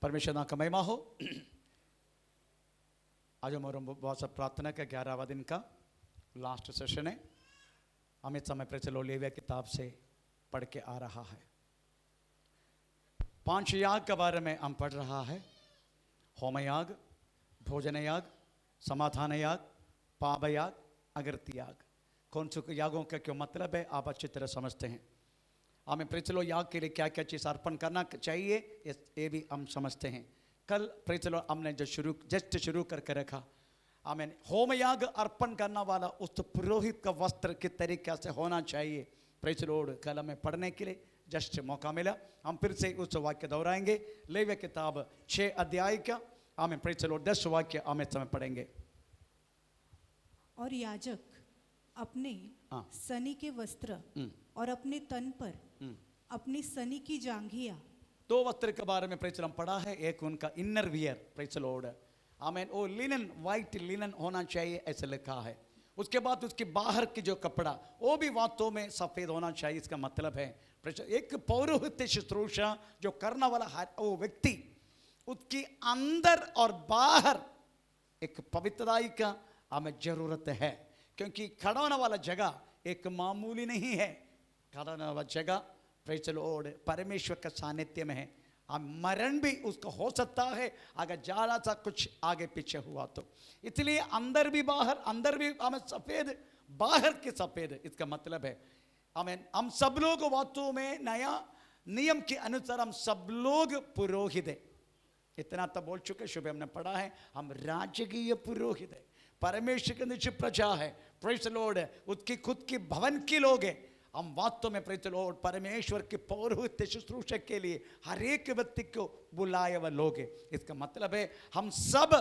परमेश्वर नाम का महिमा हो। आज हमारा बहुत सा प्रार्थना का 11वां दिन का लास्ट सेशन है। अमित समय प्रचलो लेविया किताब से पढ़ के आ रहा है। 5 याग के बारे में हम पढ़ रहा है। होम याग, भोजन याग, समाधान याग, पाप याग, अगरती याग। कौन से यागों का क्यों मतलब है आप अच्छी तरह समझते हैं। हमें प्रचलो याग के लिए क्या क्या चीज़ अर्पण करना चाहिए ये भी हम समझते हैं। कल प्रचलो हमने जो जस्ट शुरू करके रखा। हमें होम याग अर्पण करने वाला उस पुरोहित का वस्त्र किस तरीके से होना चाहिए प्रचलोड कल हमें पढ़ने के लिए जस्ट मौका मिला। हम फिर से उस वाक्य दोहराएंगे। लेविया किताब 6 अध्याय का हमें प्रचलोड 10 वाक्य हमें समय पढ़ेंगे। और याजक अपने सनी के वस्त्र और अपने तन पर अपनी सनी की जांघिया। 2 वस्त्र के बारे में प्रचल हम पढ़ा है। एक उनका इनर वियर प्रचलोड आमेन वो लिनन वाइट लिनन होना चाहिए ऐसे लिखा है। उसके बाद उसके बाहर की जो कपड़ा वो भी वास्तव में सफ़ेद होना चाहिए। इसका मतलब है एक पौरोहित्य शुश्रूषा जो करने वाला वो व्यक्ति उसकी अंदर और बाहर एक पवित्रताई का हमें जरूरत है। क्योंकि खड़ा होने वाला जगह एक मामूली नहीं है। खड़ा होने वाला जगह प्रेज़ द लॉर्ड परमेश्वर का सानिध्य में है। हम मरण भी उसका हो सकता है अगर ज़्यादा सा कुछ आगे पीछे हुआ तो। इसलिए अंदर भी बाहर, अंदर भी हमें सफ़ेद बाहर के सफ़ेद। इसका मतलब है हमें हम सब लोग वास्तव में नया नियम के अनुसार हम सब लोग पुरोहित है। इतना तो बोल चुके सुबह हमने पढ़ा है। हम राजकीय पुरोहित है। परमेश्वर के निश्चित प्रजा है। प्रेज़ द लॉर्ड उसकी खुद की भवन के लोग हैं। हम वास्तव में प्रेज़ द लॉर्ड परमेश्वर के पौरोहित्य शुश्रूषा के लिए हर एक व्यक्ति को बुलाए हुए लोग हैं। इसका मतलब है हम सब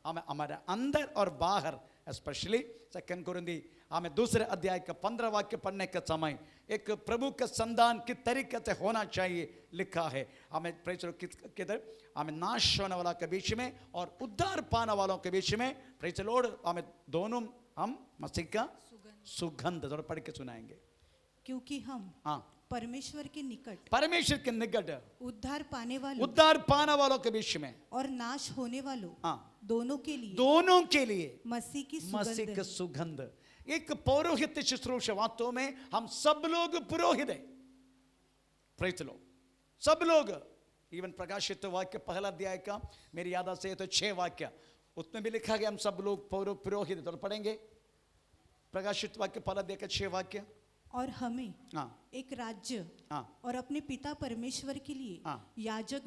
हमें हमारे अंदर और बाहर स्पेशली 2 कुरिन्थी हमें 2 अध्याय का 15 वाक्य पढ़ने के समय एक प्रभु का संधान किस तरीके से होना चाहिए लिखा है। हमें प्रेज़ द लॉर्ड किधर हमें नाश होने वाला के बीच में और उद्धार पाने वालों के बीच में प्रेज़ द लॉर्ड हमें दोनों हम मसीह का सुगंध थोड़ा पढ़ के सुनाएंगे। क्योंकि हम परमेश्वर के निकट उद्धार पाने वालों के बीच में और नाश होने वालों दोनों के लिए मसीह की सुगंध एक पौरोहित्य शुश्रूषा। वास्तव में हम सब लोग पुरोहित हैं। प्रेज़ द लॉर्ड सब लोग। इवन प्रकाशित वाक्य पहला अध्याय का मेरी याद से तो 6 वाक्य उसमें भी लिखा गया हम सब लोग पुरोहित। तो पढ़ेंगे प्रकाशित वाक्य पहला अध्याय का 6 वाक्य। और हमें एक राज्य और अपने पिता परमेश्वर के लिए याजक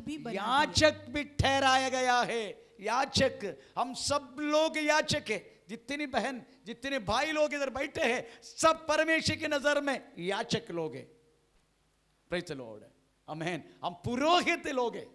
भी ठहराया गया है। याजक हम सब लोग याजक है। जितनी बहन जितने भाई लोग इधर बैठे हैं सब परमेश्वर की नजर में याजक लोग हैं। प्रेज़ द लॉर्ड आमेन। हम पुरोहित लोग हैं।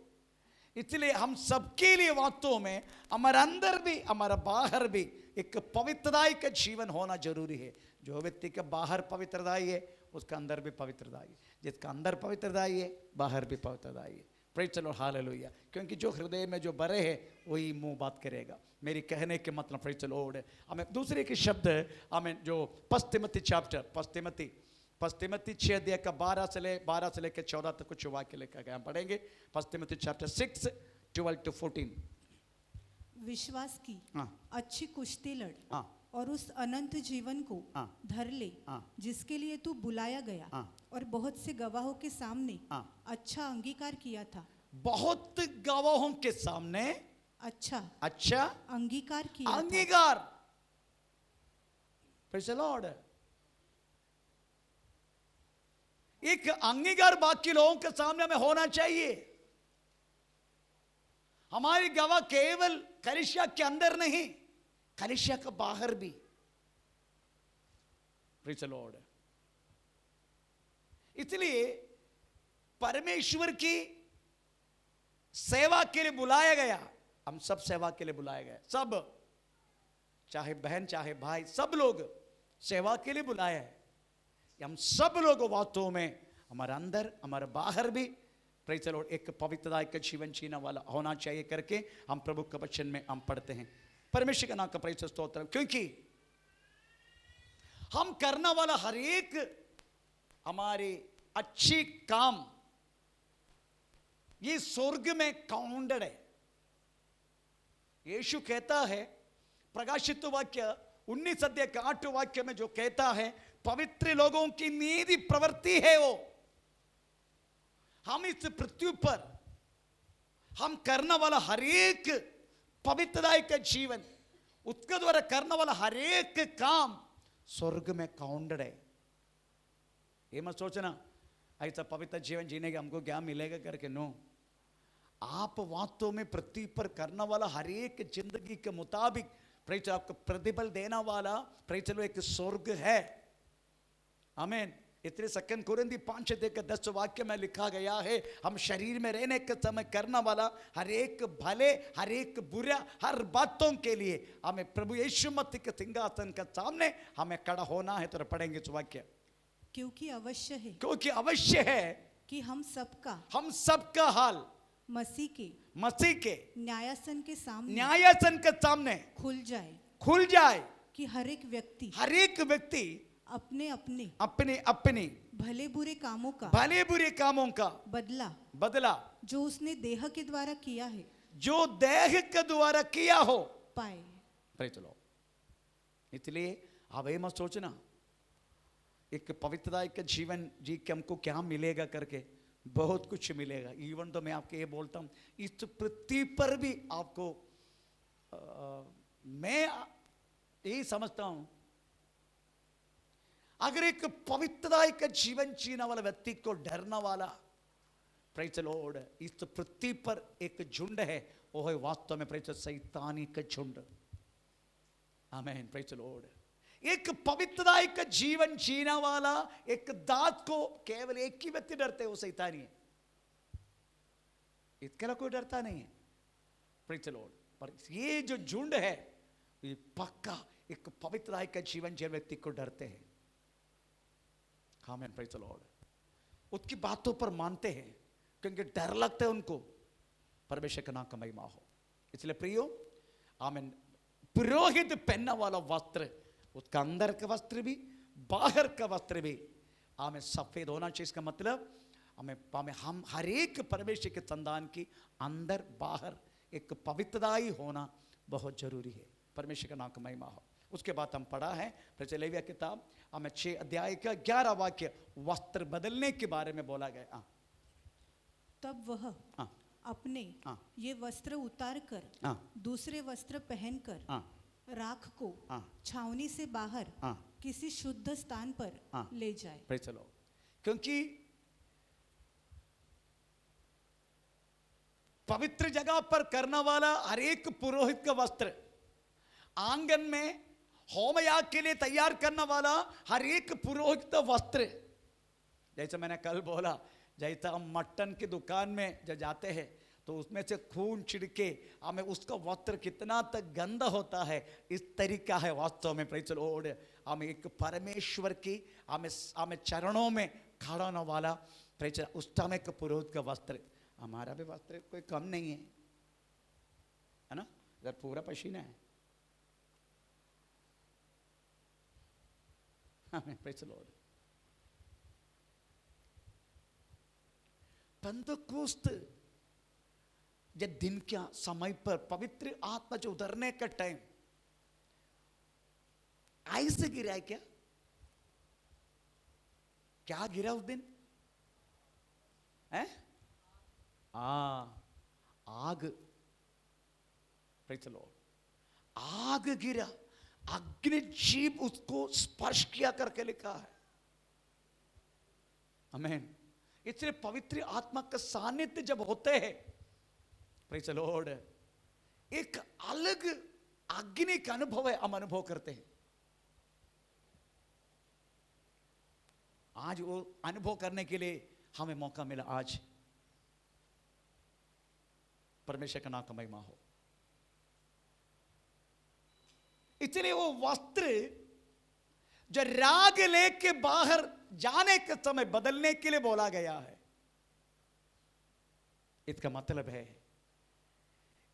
इसलिए हम सबके लिए वास्तव में हमारे अंदर भी हमारा बाहर भी एक पवित्रताई का जीवन होना जरूरी है। जो व्यक्ति के बाहर पवित्रताई है उसका अंदर भी पवित्रताई है। जिसका अंदर पवित्रताई है बाहर भी पवित्रताई है। Praise the Lord hallelujah. क्योंकि जो हृदय में जो भरे है वही मुंह बात करेगा। मेरी कहने के मतलब प्रेज़ द लॉर्ड हमें दूसरे के शब्द हमें जो पस्तिमती चैप्टर पस्तिमती 6 अध्याय का 12 से लेकर 14 तक कुछ वाक्य लिखा गया। हम पढ़ेंगे पस्तिमती चैप्टर 6 12 to 14। विश्वास की अच्छी कुश्ती लड़ और उस अनंत जीवन को धर ले जिसके लिए तू बुलाया गया और बहुत से गवाहों के सामने अच्छा अंगीकार किया था। बहुत गवाहों के सामने अच्छा अंगीकार किया अंगीकार। प्रेज़ द लॉर्ड एक अंगीकार बाकी लोगों के सामने हमें होना चाहिए। हमारी गवाह केवल कलीसिया के अंदर नहीं कलीसिया के बाहर भी। प्रेज़ द लॉर्ड इसलिए परमेश्वर की सेवा के लिए बुलाया गया। हम सब सेवा के लिए बुलाया गया। सब चाहे बहन चाहे भाई सब लोग सेवा के लिए बुलाया है। हम सब लोग वास्तव में हमारे अंदर हमारे बाहर भी प्रेज़ द लॉर्ड एक पवित्रता का जीवन जीने वाला होना चाहिए करके हम प्रभु के वचन में हम पढ़ते हैं। परमेश्वर का नाम का प्रेज़ स्तोत्र। क्योंकि हम करने वाला हर एक हमारे अच्छी काम ये स्वर्ग में काउंटेड है। यीशु कहता है प्रकाशित वाक्य 19 अध्याय के 8 वाक्य में, जो कहता है पवित्र लोगों की नीति प्रवृत्ति है वो। हम इस पृथ्वी पर हम करने वाला हर एक पवित्रता का जीवन, उसके द्वारा करने वाला हर एक काम स्वर्ग में काउंटेड है। ये मत सोचना ऐसा पवित्र जीवन जीने के हमको क्या मिलेगा करके, नो। आप वास्तव में पृथ्वी पर करने वाला हर एक जिंदगी के मुताबिक प्रेचर आपको प्रतिफल देना वाला प्रेचर एक स्वर्ग है। आमीन। इसलिए 2 कुरिन्थी 5:10 वाक्य में लिखा गया है, हम शरीर में रहने के समय करने वाला हर एक भले हर एक बुरा हर बातों के लिए हमें प्रभु यीशु मसीह के सिंहासन के सामने हमें खड़ा होना है। तो पढ़ेंगे इस वाक्य, क्योंकि अवश्य है कि हम सबका हाल मसीह के न्यायासन के सामने खुल जाए कि हर एक व्यक्ति अपने अपने भले बुरे कामों का बदला जो उसने देह के द्वारा किया है, जो देह के द्वारा किया हो पाए। चलो, इसलिए अब ये मत सोचना एक पवित्रता का जीवन जी के हमको क्या मिलेगा करके, बहुत कुछ मिलेगा। इवन तो मैं आपको ये बोलता हूं, इस पृथ्वी पर भी आपको मैं यही समझता हूं, अगर एक पवित्रता का जीवन जीने वाला व्यक्ति को डरना वाला प्रेज़ द लॉर्ड इस पृथ्वी पर एक झुंड है, वो है वास्तव में प्रेज़ शैतानी का झुंड। आमीन। Praise the Lord. एक पवित्रता का जीवन जीने वाला एक दास को केवल एक ही व्यक्ति डरते है, वो शैतानी है। इसके अलावा कोई डरता नहीं है। Praise the Lord. पर ये जो झुंड है ये पक्का एक पवित्रता का जीवन जीने व्यक्ति को डरते हैं। आमीन। Praise the Lord. उसकी बातों पर मानते हैं क्योंकि डर लगता है उनको। परमेश्वर का नाम का महिमा हो। इसलिए प्रियो, आमीन, पुरोहित पहनने वाला वस्त्र, उसका अंदर का वस्त्र भी बाहर का वस्त्र भी हमें सफेद होना चाहिए। इसका मतलब हमें हम हर एक परमेश्वर के संतान की अंदर बाहर एक पवित्रता ही होना बहुत जरूरी है। परमेश्वर का नाम का महिमा हो। उसके बाद हम पढ़ा है लेविया किताब हमें 6 अध्याय का 11 वाक्य वस्त्र बदलने के बारे में बोला गया। तब वह अपने ये वस्त्र उतार कर दूसरे वस्त्र पहनकर राख को छावनी से बाहर किसी शुद्ध स्थान पर ले जाए। चलो, क्योंकि पवित्र जगह पर करने वाला हर एक पुरोहित का वस्त्र, आंगन में होम याग के लिए तैयार करने वाला हर एक पुरोहित का वस्त्र, जैसे मैंने कल बोला, जैसा हम मटन की दुकान में जब जाते हैं तो उसमें से खून छिड़के हमें उसका वस्त्र कितना तक गंदा होता है, इस तरीका है वास्तव में। Praise the Lord. हमें एक परमेश्वर की हमें चरणों में खड़ा होने वाला प्रेज़ उस समय का पुरोहित का वस्त्र, हमारा भी वस्त्र कोई कम नहीं है ना, इधर पूरा पसीना है। Praise the Lord. पेंटेकोस्त जब दिन क्या समय पर पवित्र आत्मा जो उतरने का टाइम ऐसे गिरा है क्या गिरा उस दिन है? आग। Praise the Lord. आग गिरा, अग्नि जीव उसको स्पर्श किया करके लिखा है। आमीन। इसलिए पवित्र आत्मा का सानिध्य जब होते हैं, प्रेज़ द लॉर्ड, एक अलग अग्नि का अनुभव है, हम अनुभव करते हैं। आज वो अनुभव करने के लिए हमें मौका मिला। आज परमेश्वर का नाम का महिमा हो। इसलिए वो वस्त्र जो राग लेके बाहर जाने के समय बदलने के लिए बोला गया है, इसका मतलब है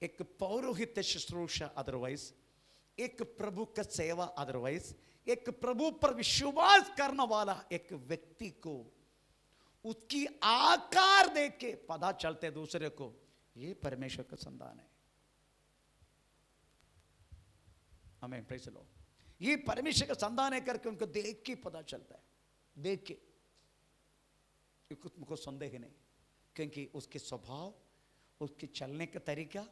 एक पौरोहित्य शुश्रूषा अदरवाइज, एक प्रभु का सेवा अदरवाइज, एक प्रभु पर विश्वास करने वाला एक व्यक्ति को उसकी आकार देख के पता चलते दूसरे को ये परमेश्वर का संतान है। आमीन, प्रेज़ द लॉर्ड। ये परमेश्वर का संतान है करके उनको देख के पता चलता है, देख के मुझको संदेह नहीं, क्योंकि उसके स्वभाव, उसके चलने का तरीका,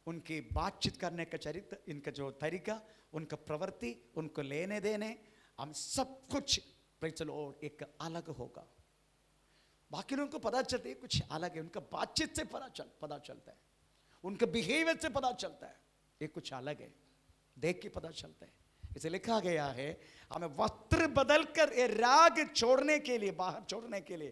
उनकी बातचीत करने का चरित्र, इनका जो तरीका, उनका प्रवृत्ति, उनको लेने देने, हम सब कुछ प्रेज़ द लॉर्ड एक अलग होगा। बाकी लोगों को पता चलता है कुछ अलग है, उनका बातचीत से पता चलता है, उनका बिहेवियर से पता चलता है ये कुछ अलग है, देख के पता चलता है। इसे लिखा गया है हमें वस्त्र बदलकर ये राग छोड़ने के लिए, बाहर छोड़ने के लिए,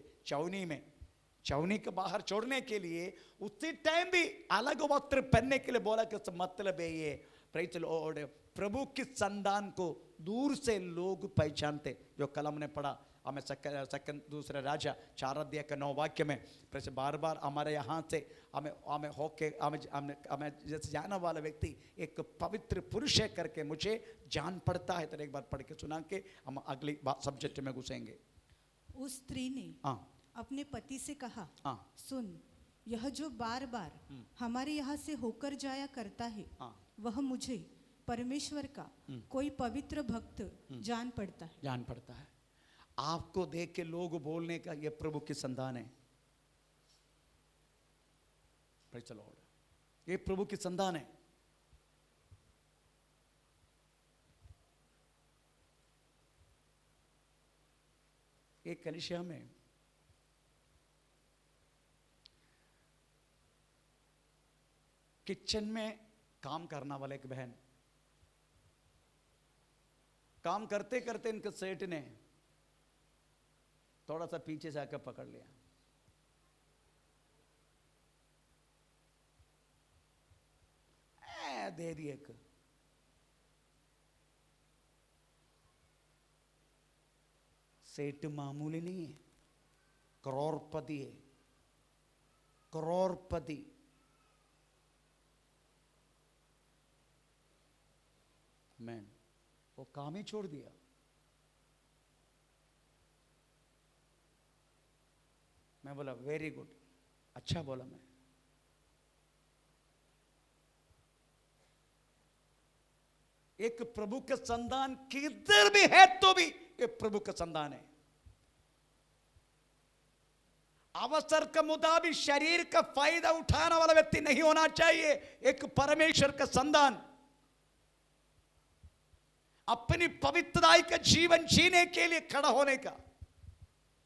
चौनी के बाहर छोड़ने के लिए उसी टाइम भी अलग वस्त्र पहनने के लिए बोला कि उसका मतलब है ये प्रेज़ द लॉर्ड प्रभु की संतान को दूर से लोग पहचानते। जो कल हमने पढ़ा हमें सेकंड दूसरा राजा 4 अध्याय का 9 वाक्य में बार बार हमारे यहाँ से हमें होके हमें जैसे जाने वाला व्यक्ति एक पवित्र पुरुष है करके मुझे जान पड़ता है। तो एक बार पढ़ के सुना के हम अगली सब्जेक्ट में घुसेंगे। उस स्त्री ने अपने पति से कहा, सुन, यह जो बार बार हमारे यहाँ से होकर जाया करता है वह मुझे परमेश्वर का कोई पवित्र भक्त जान पड़ता है। आपको देख के लोग बोलने का ये प्रभु की संतान है। प्रेज़ द लॉर्ड, ये प्रभु की संतान है। एक कलीसिया में किचन में काम करना वाला एक बहन, काम करते करते इनके सेठ ने थोड़ा सा पीछे से आकर पकड़ लिया। दे दिए एक सेठ मामूली नहीं है, करोड़पति है, करोड़पति। मैन वो काम ही छोड़ दिया। मैं बोला वेरी गुड, अच्छा बोला मैं। एक प्रभु का संतान किधर भी है तो भी ये प्रभु का संतान है। अवसर के मुताबिक शरीर का फायदा उठाने वाला व्यक्ति नहीं होना चाहिए। एक परमेश्वर का संतान अपनी पवित्रताई का जीवन जीने के लिए खड़ा होने का,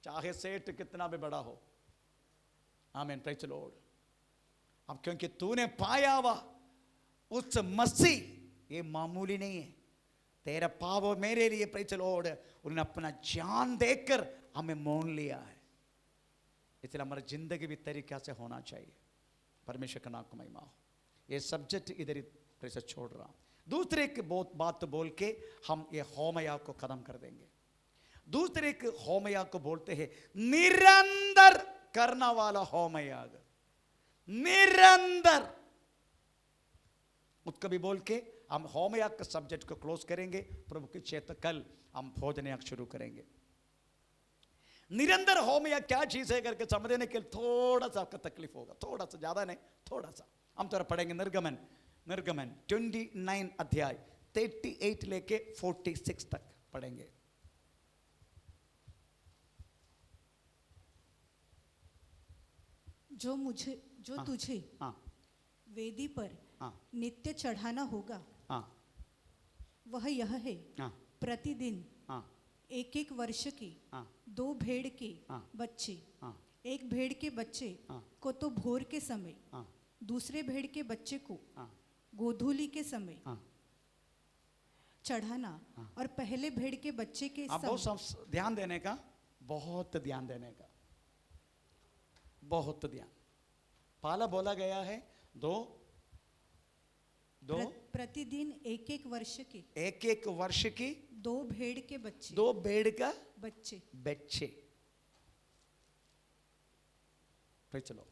चाहे सेठ कितना भी बड़ा हो। आमीन, प्रेज़ द लॉर्ड। अब क्योंकि तूने पाया हुआ उस मसीह ये मामूली नहीं है, तेरा पाव मेरे लिए प्रेज़ द लॉर्ड उन्होंने अपना जान देकर हमें मोल लिया है। इसलिए हमारी जिंदगी भी तरीका से होना चाहिए। परमेश्वर का नाम को महिमा हो। ये सब्जेक्ट इधर ही प्रेज़ छोड़ रहा हूं। दूसरे की बहुत बात बोल के हम ये होमयाग को खत्म कर देंगे। दूसरे के होमयाग को बोलते हैं निरंतर करना वाला होमयाग, निरंतर। उसको भी बोल के हम होमयाग का सब्जेक्ट को क्लोज करेंगे। प्रभु की चेत कल हम भोजन याग शुरू करेंगे। निरंतर होमयाग क्या चीज है करके समझने के लिए थोड़ा सा आपका तकलीफ होगा, थोड़ा सा, ज्यादा नहीं, थोड़ा सा। हम थोड़ा पढ़ेंगे निर्गमन 29 अध्याय 38 लेके 46 तक पढ़ेंगे। जो तुझे वेदी पर नित्य चढ़ाना होगा वह यह है, प्रतिदिन 1 वर्ष के 2 भेड़ के बच्चे, एक भेड़ के बच्चे को तो भोर के समय, दूसरे भेड़ के बच्चे को गोधूली के समय चढ़ाना, और पहले भेड़ के बच्चे के बहुत ध्यान देने का, बहुत ध्यान देने का, बहुत ध्यान। पहला बोला गया है दो प्रतिदिन 1 वर्ष के, 1 वर्ष की 2 भेड़ के बच्चे, 2 भेड़ का बच्चे। चलो,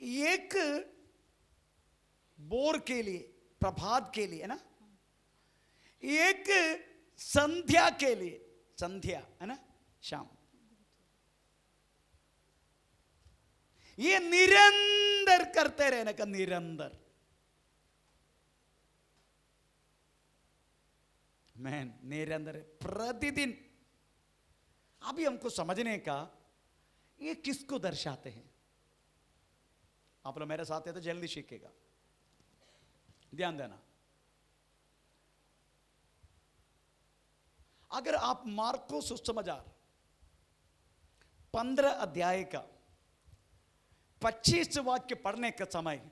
एक बोर के लिए, प्रभात के लिए है ना, एक संध्या के लिए, संध्या है ना, शाम, ये निरंतर करते रहने का, निरंतर। मैन निरंतर प्रतिदिन। अभी हमको समझने का ये किसको दर्शाते हैं, आप लोग मेरे साथ है तो जल्दी सीखेगा, ध्यान देना। अगर आप मार्को सुसमाचार 15 अध्याय का 25 वाक्य पढ़ने का समय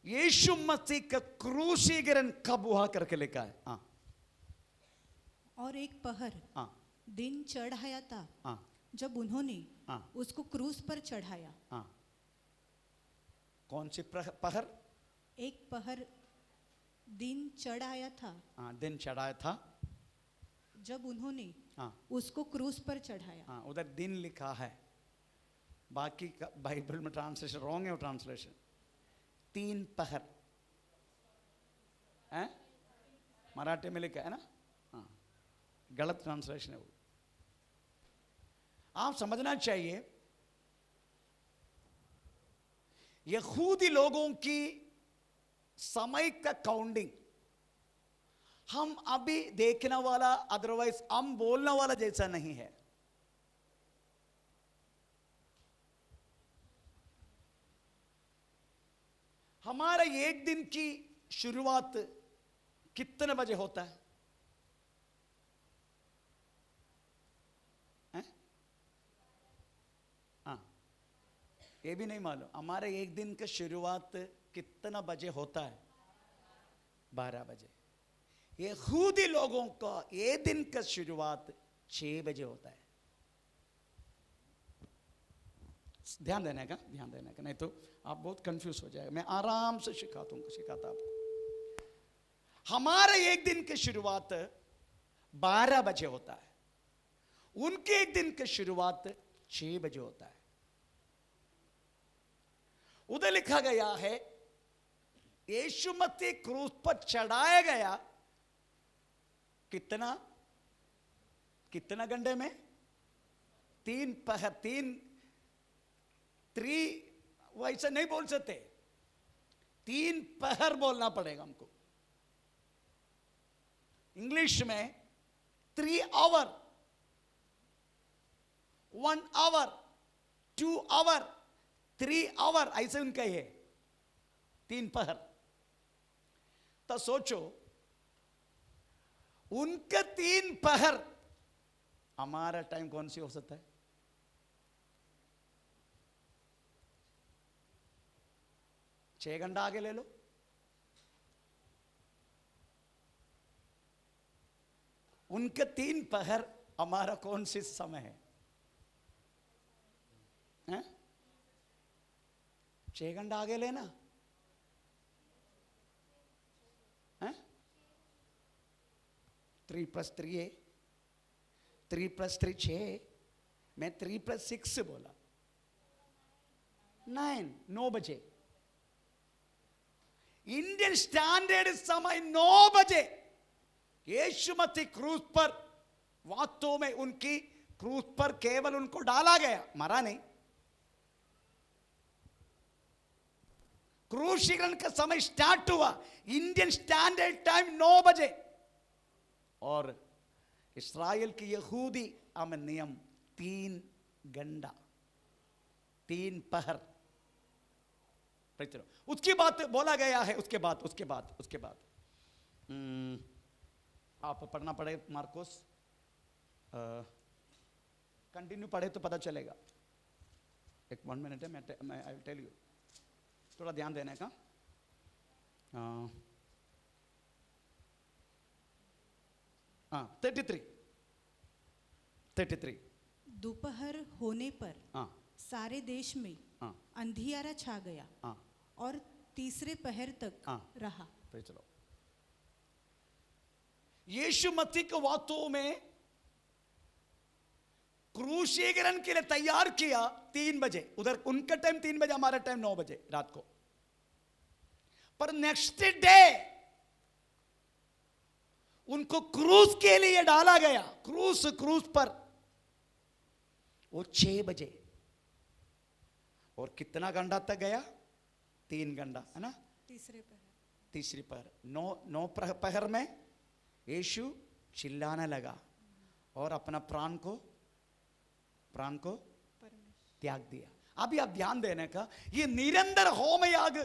यीशु मसीह का क्रूसीकरण कब हुआ करके लिखा है। हाँ, और एक पहर हाँ, दिन चढ़ आया था हाँ, जब उन्होंने हाँ, उसको क्रूस पर चढ़ाया। हाँ। कौन सी पहर? एक पहर दिन चढ़ आया था, हाँ, दिन चढ़ाया था जब उन्होंने हाँ, उसको क्रूस पर चढ़ाया। हाँ, उधर दिन लिखा है, बाकी का बाइबल में ट्रांसलेशन रॉन्ग है, वो ट्रांसलेशन 3 पहर है, मराठी में लिखा है ना, हाँ, गलत ट्रांसलेशन है वो। आप समझना चाहिए यहूदी लोगों की समय का काउंटिंग हम अभी देखने वाला, अदरवाइज हम बोलने वाला जैसा नहीं है। हमारा एक दिन की शुरुआत कितने बजे होता है? हाँ, ये भी नहीं मालूम। हमारे एक दिन का शुरुआत कितना बजे होता है? 12 बजे। यहूदी लोगों का ये दिन का शुरुआत 6 बजे होता है। ध्यान देने का, ध्यान देने का, नहीं तो आप बहुत कंफ्यूज हो जाएगा। मैं आराम से सिखाता आपको। हमारे एक दिन की शुरुआत 12 बजे होता है, उनके एक दिन की शुरुआत 6 बजे होता है। उधर लिखा गया है यीशु मसीह क्रूस पर चढ़ाया गया कितना घंटे में? 3 पहर, 3 वैसे नहीं बोल सकते, 3 पहर बोलना पड़ेगा हमको। इंग्लिश में 3 आवर, 1 आवर, 2 आवर, 3 आवर, ऐसे उनका ही है 3 पहर। तो सोचो उनका 3 पहर, हमारा टाइम कौन सी हो सकता है? छह घंटा आगे ले लो। उनके 3 पहर, हमारा कौन सी समय है? 6 घंटा आगे लेना है। 3 + 3 है, 3 + 3 6, मैं 3 + 6 बोला 9 बजे। इंडियन स्टैंडर्ड समय 9 बजे यीशु मसीह क्रूस पर, वास्तव में उनकी क्रूस पर केवल उनको डाला गया, मरा नहीं। क्रूसीकरण का समय स्टार्ट हुआ इंडियन स्टैंडर्ड टाइम 9 बजे, और इस्राएल की यहूदी अमन नियम 3 घंटा, 3 पहर। उसकी बात बोला गया है। उसके बाद आप पढ़ना पड़े मार्कोस, कंटिन्यू पढ़े तो पता चलेगा। 1 मिनट है, मैं आई विल टेल यू, थोड़ा ध्यान देने का। 33 दोपहर होने पर सारे देश में अंधियारा छा गया और तीसरे पहर तक रहा। तो चलो, यीशु मसीह को वास्तव में क्रूसीकरण के लिए तैयार किया 3 बजे, उधर उनका टाइम 3 बजे, हमारा टाइम 9 बजे रात को। पर नेक्स्ट डे उनको क्रूस के लिए डाला गया। क्रूस पर वो 6 बजे, और कितना घंटा तक गया? 3 घंटा, है ना? तीसरे पहर 9 पहर में यीशु चिल्लाने लगा और अपना प्राण को त्याग दिया। अभी आप ध्यान देने का, ये निरंतर होम याग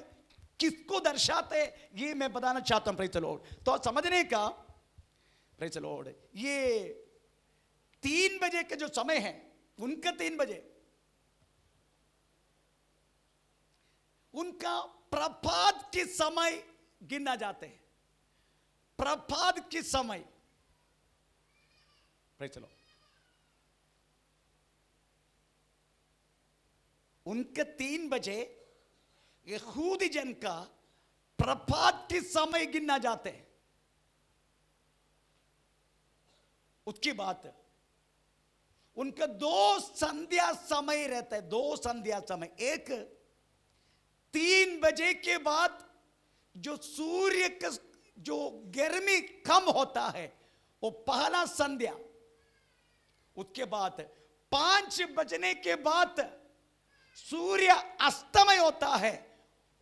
किसको दर्शाते ये मैं बताना चाहता हूं। Praise the Lord. तो समझने का, प्रेज़ द लॉर्ड, ये 3 बजे के जो समय है उनका 3 बजे उनका प्रभात के समय गिना जाते हैं। प्रभात के समय, प्रेज़ द लॉर्ड, उनके 3 बजे यहूदी जन का प्रभात के समय गिना जाते हैं। उसकी बात उनका 2 संध्या समय रहता है, 2 संध्या समय। एक 3 बजे के बाद जो सूर्य का जो गर्मी कम होता है वो पहला संध्या। उसके बाद 5 बजने के बाद सूर्य अस्तमय होता है,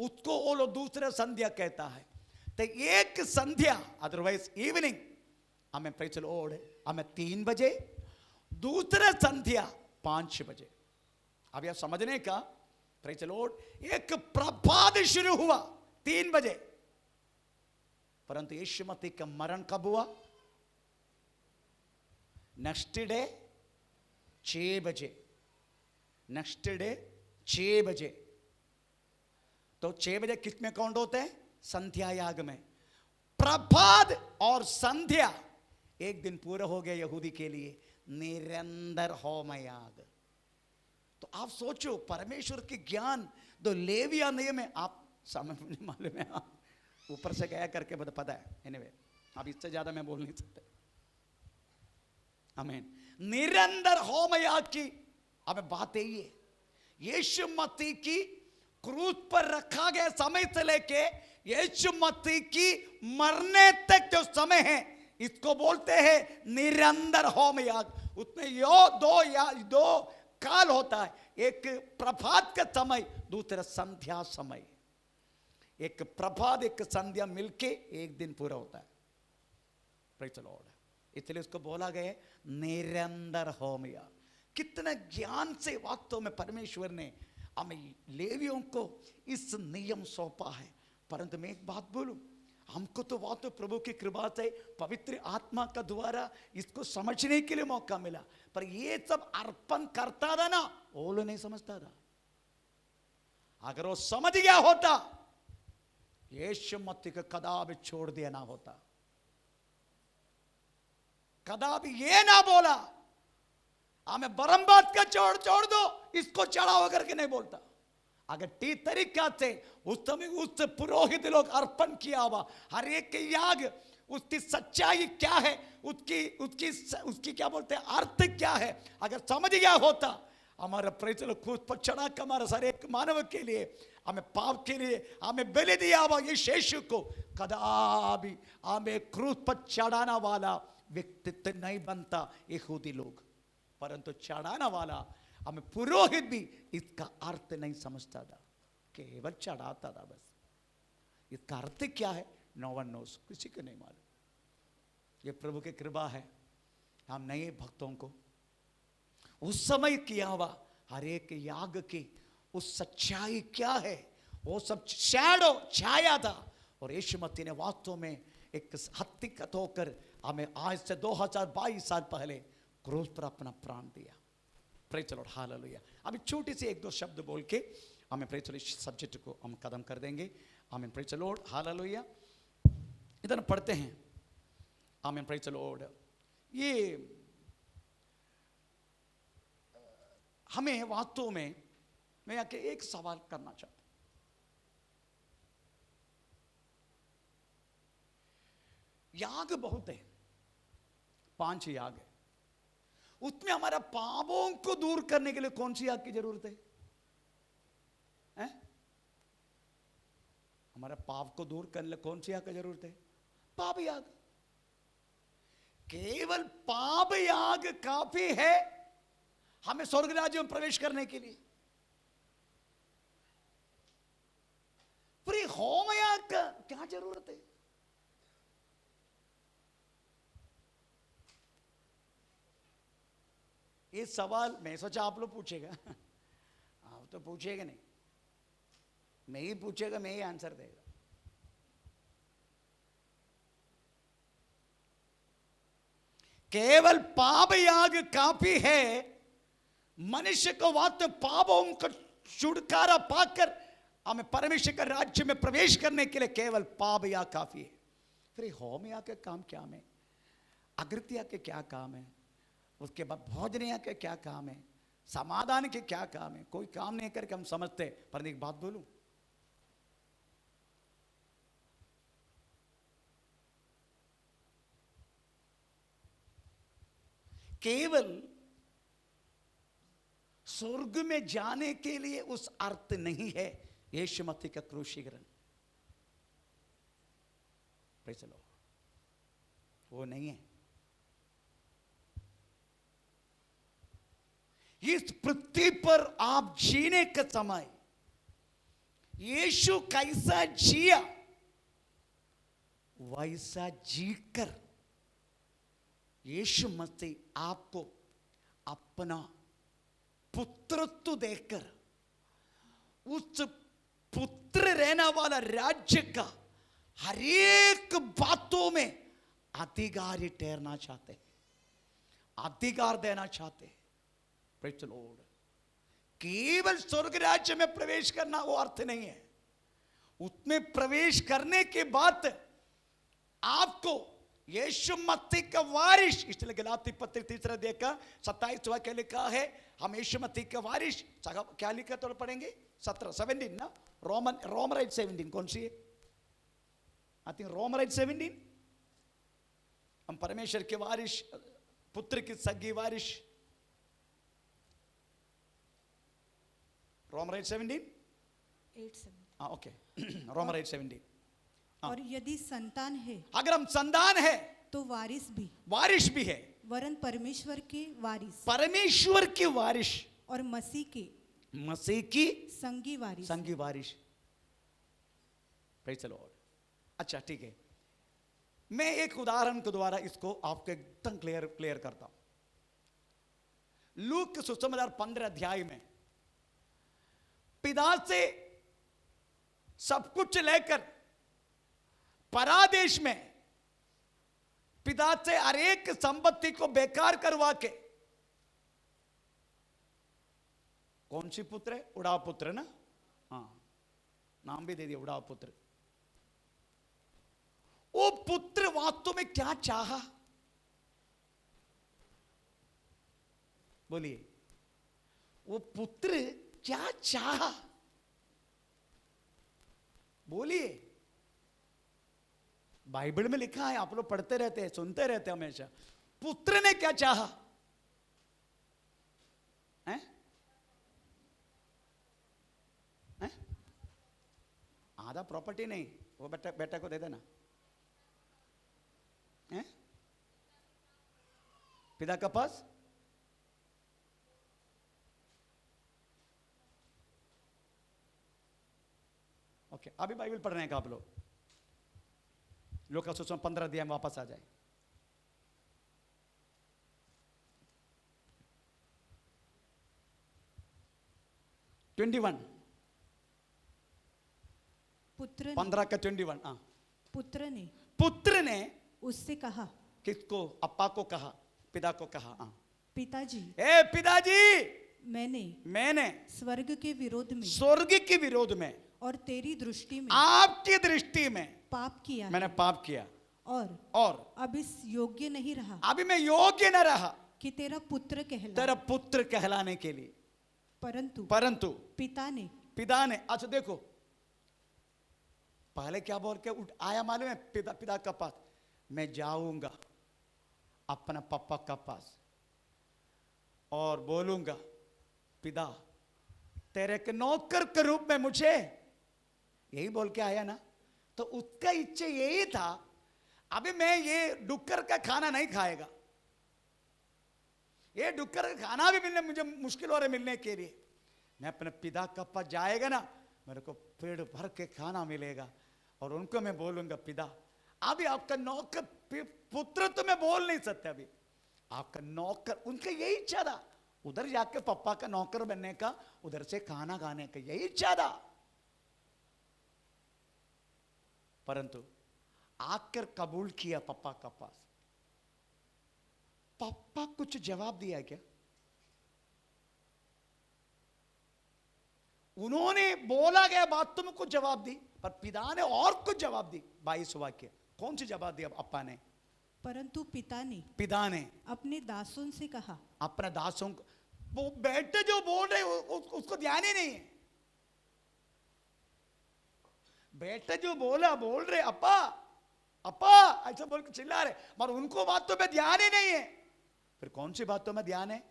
उसको वो लोग दूसरा संध्या कहता है। तो एक संध्या अदरवाइज इवनिंग हमें प्रेज़ द लॉर्ड हमें 3 बजे, दूसरा संध्या 5 बजे। अब यह समझने का, प्रेज़ द लॉर्ड, एक प्रभात शुरू हुआ 3 बजे, परंतु यीशु मसीह का मरण कब हुआ? नेक्स्ट डे 6 बजे। नेक्स्ट डे 6 बजे। तो 6 बजे किस में काउंट होते हैं? संध्या याग में। प्रभात और संध्या एक दिन पूरा हो गया यहूदी के लिए, निरंतर होम याग। तो आप सोचो, परमेश्वर के ज्ञान तो लेविया नियम में आप समझ नहीं मालूम है, आप ऊपर से गया करके पता है। एनीवे, अब इससे ज्यादा मैं बोल नहीं सकता। आमीन। निरंतर होम याग की अब बात यही है, यीशु मसीह की क्रूस पर रखा गया समय से लेके यीशु मसीह की मरने तक जो समय है इसको बोलते हैं निरंतर होम याग। उसमें दो काल होता है, एक प्रभात का समय, दूसरा संध्या समय। एक प्रभात एक संध्या मिलके एक दिन पूरा होता है। Praise the Lord. इसलिए उसको बोला गया निरंतर होम याग। कितना ज्ञान से वास्तव में परमेश्वर ने हमें लेवियों को इस नियम सौंपा है। परंतु मैं एक बात बोलूं, हमको तो वास्तव प्रभु की कृपा से पवित्र आत्मा का द्वारा इसको समझने के लिए मौका मिला, पर ये सब अर्पण करता था ना, वो लोग नहीं समझता था। अगर वो समझ गया होता, यीशु मसीह को कदापि छोड़ दिया ना होता, कदापि ये ना बोला हमें बरम्बात का छोड़ दो, इसको चढ़ाओ करके नहीं बोलता। अगर टी तरीका से उस समय उस पुरोहित लोग अर्पण किया हुआ हर एक याग, उसकी सच्चाई क्या है, उसकी क्या बोलते हैं अर्थ क्या है, अगर समझ गया होता, हमारा प्रेज़ द लॉर्ड क्रूस पर चढ़ा कर हमारा हर एक मानव के लिए, हमें पाप के लिए हमें बलि दिया हुआ ये यीशु को कदापि हमें क्रूस पर चढ़ाना वाला व्यक्तित्व नहीं बनता यहूदी लोग। परंतु चढ़ाना वाला हमें पुरोहित भी इसका अर्थ नहीं समझता था, केवल चढ़ाता था बस। इसका अर्थ क्या है, नो वन नोस, किसी को नहीं मालूम। ये प्रभु की कृपा है, हम नए भक्तों को उस समय किया हुआ हर एक याग की उस सच्चाई क्या है, वो सब शैडो छाया था। और यीशु मसीह ने वास्तव में एक हकीकत होकर हमें आज से 2022 साल पहले क्रूस पर अपना प्राण दिया। Praise the Lord, hallelujah. अभी छोटी सी 1-2 शब्द बोल के हमें प्रेज़ द लॉर्ड सब्जेक्ट को हम खत्म कर देंगे। आमीन, प्रेज़ द लॉर्ड, हालेलुया। इधर पढ़ते हैं। आमीन, प्रेज़ द लॉर्ड। ये हमें वास्तव में मैं आके एक सवाल करना चाहता हूं। याग बहुत है, 5 याग है, उसमें हमारा पापों को दूर करने के लिए कौन सी याग की जरूरत है? हमारा पाप को दूर करने के लिए कौन सी याग की जरूरत है? पाप याग। केवल पाप याग काफी है हमें स्वर्ग राज्य में प्रवेश करने के लिए। जरूरत है? ये सवाल मैं सोचा आप लोग पूछेगा, आप तो पूछेगा नहीं, मैं ही पूछेगा, मैं ही आंसर देगा। केवल पाप याग काफी है मनुष्य को वास्तव पापों का छुटकारा पाकर हमें परमेश्वर के राज्य में प्रवेश करने के लिए केवल पाप याग काफी है। फिर होम याग के काम क्या है, अग्रत्या के क्या काम है, उसके बाद भोजनिया के क्या काम है, समाधान के क्या काम है, कोई काम नहीं करके हम समझते। पर एक बात बोलूं, केवल स्वर्ग में जाने के लिए उस अर्थ नहीं है यीशु मसीह का क्रूसीकरण। प्रेज़ द लॉर्ड, वो नहीं है। इस पृथ्वी पर आप जीने का समय यीशु कैसा जिया वैसा जीकर यीशु मसीह आपको अपना पुत्रत्व देकर उस पुत्र रहने वाला राज्य का हर एक बातों में अधिकारी ठहरना चाहते हैं, अधिकार देना चाहते हैं। Praise the Lord. केवल स्वर्ग राज्य में प्रवेश करना वो अर्थ नहीं है। उसमें प्रवेश करने के बाद आपको यीशु मसीह का वारिस, इसलिए गलाती पत्र 3 अध्याय का 27 वाक्य लिखा है, हम यीशु मसीह का वारिस। क्या लिखा तो पढ़ेंगे 17 ना, रोमराइट 17 कौन सी है? आई थिंक रोमराइट 17। हम परमेश्वर के वारिस, पुत्र की सगी वारिस। रोमराइट 17 हाँ ओके, रोमराइट 17। और यदि संतान है, अगर हम संतान है तो वारिस भी है, वरन परमेश्वर के वारिस, परमेश्वर के वारिस और मसीह की संगी वारिस। Praise the Lord. अच्छा ठीक है, मैं एक उदाहरण के द्वारा इसको आपको एकदम क्लियर करता हूं। लूक सुसमाचार 15 अध्याय में पिता से सब कुछ लेकर परादेश में पिता से हर एक संपत्ति को बेकार करवा के, कौन सी पुत्र है? उड़ाव पुत्र ना, हाँ नाम भी दे दिया, उड़ाव पुत्र। वो पुत्र वास्तव में क्या चाहा? बोलिए, वो पुत्र क्या चाहा? बोलिए। बाइबल में लिखा है, आप लोग पढ़ते रहते हैं, सुनते रहते हैं हमेशा। पुत्र ने क्या चाहा है? है? आधा प्रॉपर्टी नहीं, वो बेटा को दे देना है? पिता का पास ओके। अभी बाइबल पढ़ रहे हैं आप लोग, लूका सुसमाचार 15 अध्याय में वापस आ जाए। पुत्र 15 का 21। हाँ, पुत्र ने उससे कहा, किसको? अप्पा को कहा, पिता को कहा, हाँ पिताजी, ए पिताजी, मैंने स्वर्ग के विरोध में और तेरी दृष्टि में, आपकी दृष्टि में पाप किया, मैंने पाप किया और अब इस योग्य नहीं रहा, अभी मैं योग्य न रहा कि तेरा पुत्र कहलाने के लिए। परंतु पिता ने अच्छा देखो, पहले क्या बोल के आया मालूम है? पिता का पास मैं जाऊंगा, अपना पापा का पास, और बोलूंगा पिता तेरे के नौकर के रूप में मुझे, यही बोल के आया ना। तो उसका इच्छा यही था, अभी मैं ये डुक्कर का खाना नहीं खाएगा, ये डुक्कर का खाना भी मिलने मुझे मुश्किल हो रहा है मिलने के लिए। मैं अपने पिता का पास जाएगा ना, मेरे को पेट भर के खाना मिलेगा, और उनको मैं बोलूंगा पिता, अभी आपका नौकर पुत्र तो मैं बोल नहीं सकता, अभी आपका नौकर, उनका यही इच्छा था उधर जाके पापा का नौकर बनने का, उधर से खाना खाने का यही इच्छा था। परंतु आकर कबूल किया पापा का पास। पापा कुछ जवाब दिया क्या? उन्होंने बोला गया बात तुम कुछ जवाब दी, पर पिता ने और कुछ जवाब दी। 22 वाक्य, कौन सी जवाब दिया अप्पा ने? परंतु पिता ने अपने दासों से कहा, अपने दासों को, वो बेटे जो बोल रहे उसको ध्यान ही नहीं है। बेटे जो बोल रहे अप्पा अप्पा ऐसा बोल के चिल्ला रहे, मगर उनको बातों पे ध्यान ही नहीं है। फिर कौन सी बातों में ध्यान है?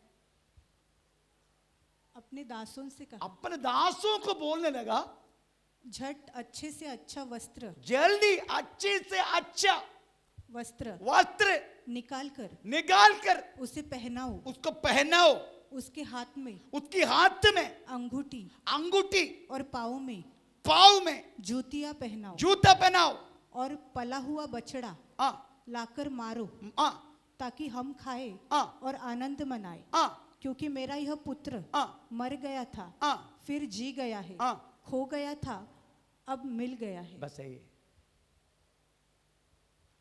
अपने दासों से कहा, अपने दासों को बोलने लगा, झट अच्छे से अच्छा वस्त्र, जल्दी अच्छे से अच्छा वस्त्र निकाल कर उसे पहनाओ, उसको पहनाओ, उसके हाथ में अंगूठी और पाँव में जूता पहनाओ, और पला हुआ बछड़ा लाकर मारो, ताकि हम खाए और आनंद मनाए, क्योंकि मेरा यह पुत्र मर गया था, फिर जी गया है, खो गया था, अब मिल गया है। बस यही,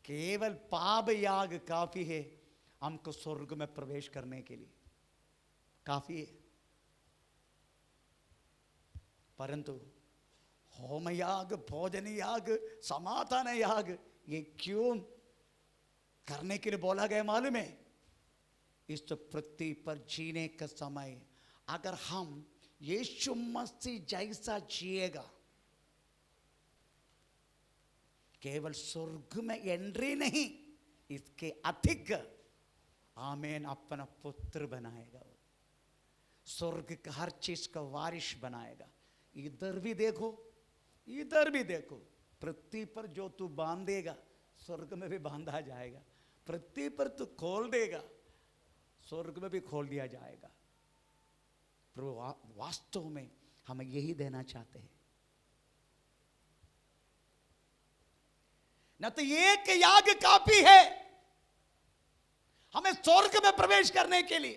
केवल पाप याग काफी है हमको स्वर्ग में प्रवेश करने के लिए, काफी है। परंतु होम याग, भोजन याग, समाधान याग, ये क्यों करने के लिए बोला गया मालूम है? इस पृथ्वी पर जीने का समय अगर हम यीशु मसीह जैसा जिएगा, केवल स्वर्ग में एंट्री नहीं, इसके अधिक आमेन अपना पुत्र बनाएगा, स्वर्ग का हर चीज का वारिश बनाएगा। इधर भी देखो, इधर भी देखो, पृथ्वी पर जो तू बांधेगा स्वर्ग में भी बांधा जाएगा, पृथ्वी पर तू खोल देगा स्वर्ग में भी खोल दिया जाएगा। प्रभु वास्तव में हम यही देना चाहते हैं। न तो एक याग काफी है हमें स्वर्ग में प्रवेश करने के लिए,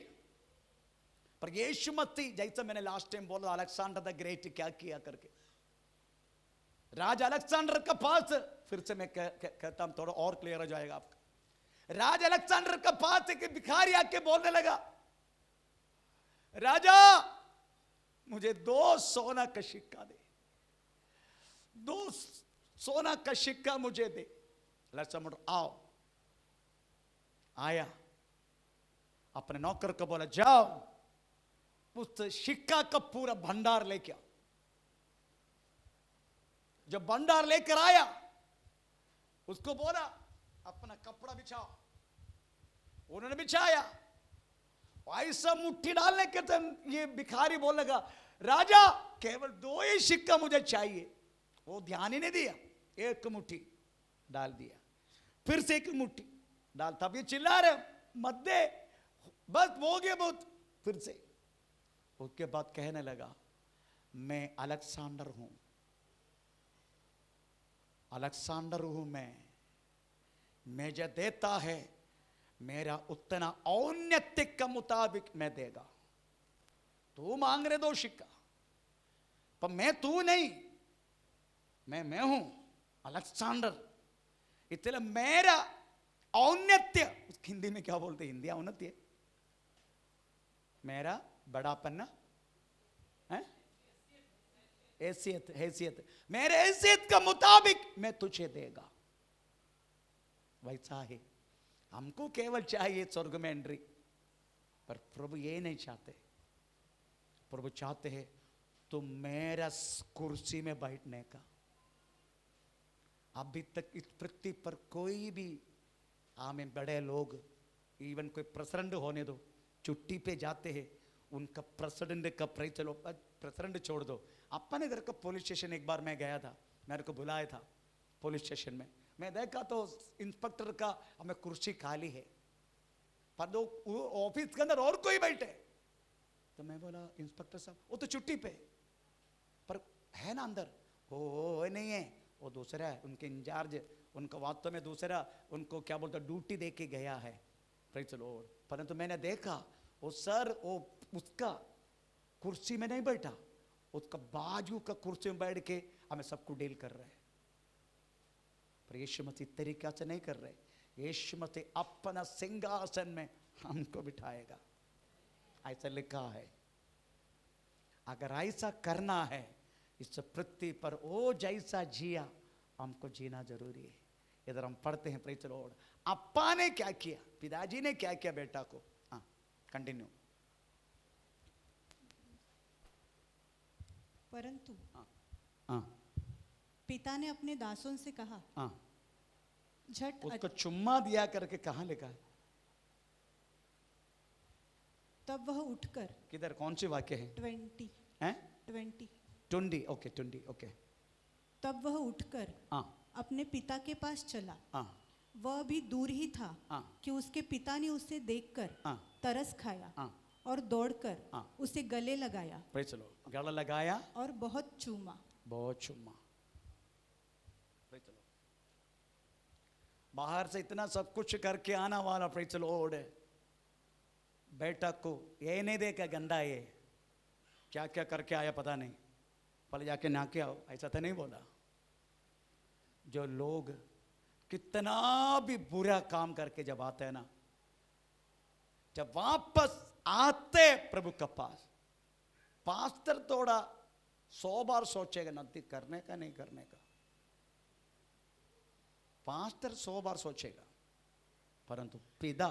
पर यीशु मसीह, जैसा मैंने लास्ट टाइम बोला अलेक्जेंडर द ग्रेट क्या किया करके, राजा अलेक्जेंडर का पास, फिर से मैं कहता हूं थोड़ा और क्लियर हो जाएगा आपका। राजा अलेक्जेंडर का पास एक भिखारी आके बोलने लगा, राजा मुझे 2 सोना का सिक्का दे, 2 सोना का सिक्का मुझे दे। अलेक्जेंडर आओ, आया, अपने नौकर को बोला जाओ उस सिक्का का पूरा भंडार लेके आओ। जब भंडार लेकर आया, उसको बोला अपना कपड़ा बिछाओ, उन्होंने बिछाया। ऐसा मुट्ठी डालने के टाइम ये भिखारी बोल लगा, राजा केवल 2 ही सिक्का मुझे चाहिए। वो ध्यान ही नहीं दिया, एक मुट्ठी डाल दिया, फिर से एक मुट्ठी डाल, तब ये चिल्ला रहे मत दे, बस हो गया बहुत। फिर से उसके बाद कहने लगा, मैं अलेक्जेंडर हूं, अलेक्जेंडर हूं मैं जो देता है मेरा उतना औन्नत्य के मुताबिक मैं देगा। तू मांग रहे 2 सिक्का, पर मैं तू नहीं, मैं हूं अलेक्जेंडर, इसलिए मेरा औन्नत्य, हिंदी में क्या बोलते हैं, हिंदी औन्नत्य, मेरा बड़ापन है, हैसियत, मेरे हैसियत का मुताबिक मैं तुझे देगा। वैसा ही हमको केवल चाहिए स्वर्ग में एंट्री, पर प्रभु ये नहीं चाहते। प्रभु चाहते हैं तुम मेरा कुर्सी में बैठने का। अभी तक इस पृथ्वी पर कोई भी आमें बड़े लोग, इवन कोई प्रेसिडेंट होने दो, छुट्टी पे जाते हैं, उनका प्रेसिडेंट का चलो प्रेसिडेंट छोड़ दो, अपने घर का पुलिस स्टेशन एक बार मैं गया था, मेरे को बुलाया था पुलिस स्टेशन में, मैं देखा तो इंस्पेक्टर का हमें कुर्सी खाली है, पर ऑफिस के अंदर और कोई बैठे, तो मैं बोला इंस्पेक्टर साहब वो तो छुट्टी पे, पर है ना अंदर, वो नहीं है, वो वो दूसरा है, उनके इंचार्ज उनका वास्तव में दूसरा, उनको क्या बोलते ड्यूटी दे के गया है, प्रेज द लॉर्ड। परंतु मैंने देखा वो सर वो उसका कुर्सी में नहीं बैठा, उसका बाजू का कुर्सी में बैठ के हमें सबको डील कर रहे हैं। पर यीशु मसीह तरीका से नहीं कर रहे, यीशु मसीह अपना सिंहासन में हमको बिठाएगा, ऐसा लिखा है। अगर ऐसा करना है, इस पृथ्वी पर वो जैसा जिया हमको जीना जरूरी है। इधर हम पढ़ते हैं प्रेज द लॉर्ड, अप्पा ने क्या किया, पिताजी ने क्या किया बेटा को। हाँ कंटिन्यू। परंतु हाँ पिता ने अपने दासों से कहा, हाँ झट उसको चुम्मा दिया करके कहाँ लिखा है? तब वह उठकर, किधर कौन सी वाक्य है? 20 हैं 20 20 ओके 20 ओके। तब वह उठकर हाँ अपने पिता के पास चला। हाँ वह अभी दूर ही था हाँ कि उसके पिता ने उसे देखकर हाँ तरस खाया हाँ और दौड़कर हाँ। उसे गले लगाया प्रेज द लॉर्ड, गला लगाया, और बहुत चूमा। बहुत चुम्मा। प्रेज द लॉर्ड, बाहर से इतना सब कुछ करके आना वाला प्रेज द लॉर्ड, बेटा को ये नहीं देखा गंदा ये क्या क्या करके आया पता नहीं, पहले जाके ना के आओ, ऐसा तो नहीं बोला। जो लोग कितना भी बुरा काम करके जब आते हैं ना, जब वापस आते प्रभु के पास, पास्टर थोड़ा 100 बार सोचेगा नदी करने का नहीं करने का, पास्टर 100 बार सोचेगा, परंतु पिता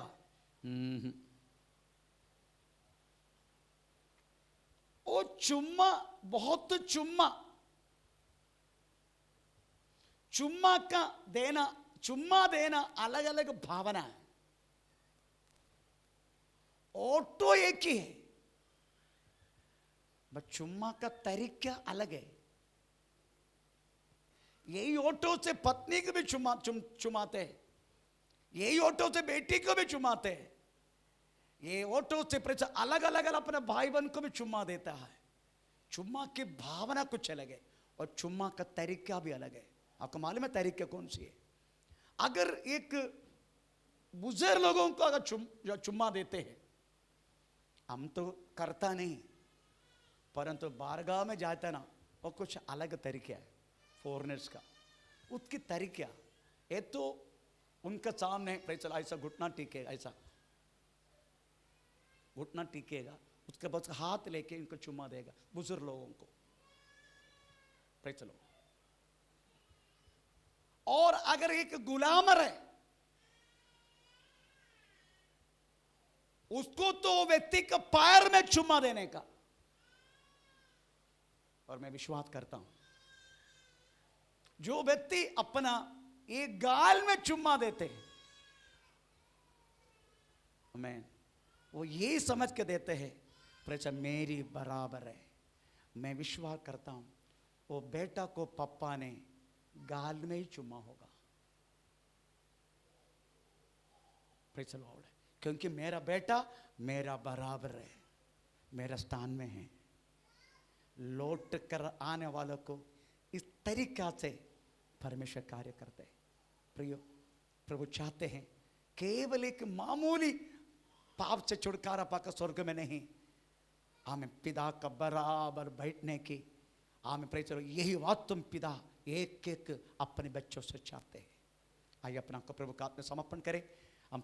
वो चुम्मा, बहुत चुम्मा, चुम्मा का देना, चुम्मा देना अलग अलग भावना है, ऑटो एक ही है, बस चुम्मा का तरीका अलग है। यही ऑटो से पत्नी को भी चुमाते हैं, यही ऑटो से बेटी को भी चुमाते हैं, ये ऑटो से अलग अलग अपने भाई बहन को भी चुम्मा देता है। चुम्मा की भावना कुछ अलग है और चुम्मा का तरीका भी अलग है। आपको मालूम है तरीका कौन सी है? अगर एक बुजुर्ग लोगों को अगर चुम्मा देते हैं, हम तो करता नहीं, परंतु बारगाह में जाता ना, वो कुछ अलग तरीका है फॉरेनर्स का, उसकी तरीका ये तो उनका सामने ऐसा घुटना टिकेगा, ऐसा घुटना टिकेगा, उसके बाद हाथ लेके इनको चुम्मा देगा बुजुर्ग लोगों को, प्रेज द लॉर्ड। और अगर एक गुलामर है, उसको तो व्यक्ति का पैर में चुम्मा देने का, और मैं विश्वास करता हूं जो व्यक्ति अपना एक गाल में चुम्मा देते हैं, आमीन, वो यही समझ के देते हैं प्रजा मेरी बराबर है। मैं विश्वास करता हूं वो बेटा को पप्पा ने गाल में ही चुम्मा होगा, प्रेज द लॉर्ड, क्योंकि मेरा बेटा मेरा बराबर है, मेरा स्थान में है। लौट कर आने वालों को इस तरीका से परमेश्वर कार्य करते हैं। प्रियो, प्रभु चाहते हैं केवल एक मामूली पाप से छुटकारा पाकर स्वर्ग में नहीं, हमें पिता का बराबर बैठने की, हमें प्रेज द लॉर्ड, यही बात तुम पिता एक एक अपने बच्चों से चाहते हैं। आइए अपना को प्रभु का हाथ में समर्पण करें। हम